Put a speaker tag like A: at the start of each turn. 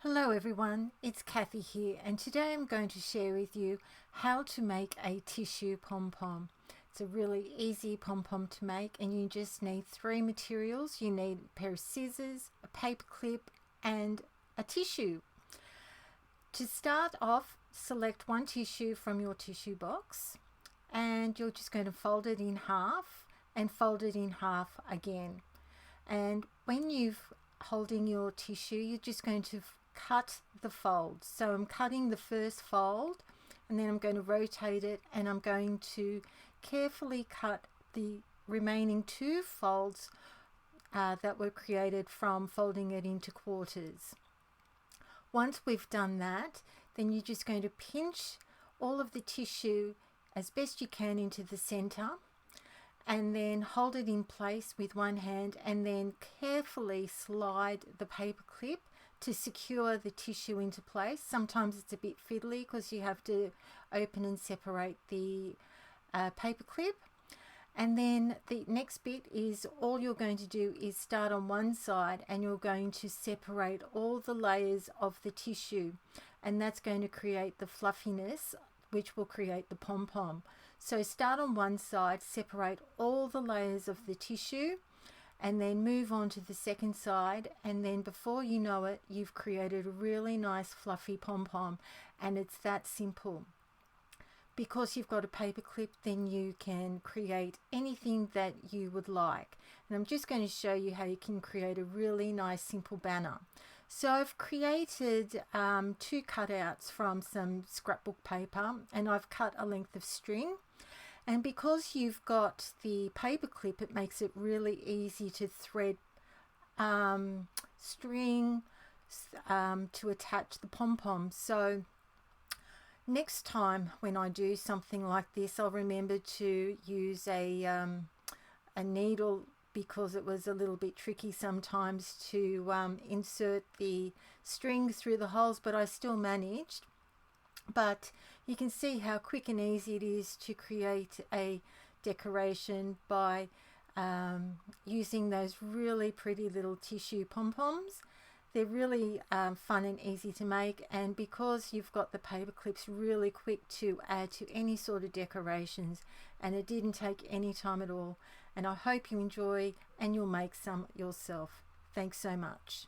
A: Hello everyone, it's Cathy here, and today I'm going to share with you how to make a tissue pom-pom. It's a really easy pom-pom to make, and you just need three materials. You need a pair of scissors, a paper clip, and a tissue. To start off, select one tissue from your tissue box, and you're just going to fold it in half and fold it in half again. And when you've holding your tissue, you're just going to cut the fold. So I'm cutting the first fold, and then I'm going to rotate it, and I'm going to carefully cut the remaining two folds that were created from folding it into quarters. Once we've done that, then you're just going to pinch all of the tissue as best you can into the center, and then hold it in place with one hand, and then carefully slide the paper clip to secure the tissue into place. Sometimes it's a bit fiddly because you have to open and separate the paper clip. And then the next bit is all you're going to do is start on one side, and you're going to separate all the layers of the tissue, and that's going to create the fluffiness which will create the pom-pom. So start on one side, separate all the layers of the tissue, and then move on to the second side, and then before you know it, you've created a really nice fluffy pom-pom. And it's that simple. Because you've got a paper clip, then you can create anything that you would like. And I'm just going to show you how you can create a really nice simple banner. So I've created two cutouts from some scrapbook paper, and I've cut a length of string. And because you've got the paper clip, it makes it really easy to thread string to attach the pom-pom. So next time when I do something like this, I'll remember to use a needle, because it was a little bit tricky sometimes to insert the string through the holes, but I still managed. But you can see how quick and easy it is to create a decoration by using those really pretty little tissue pom-poms. They're really fun and easy to make, and because you've got the paper clips, really quick to add to any sort of decorations, and it didn't take any time at all. And I hope you enjoy and you'll make some yourself. Thanks so much.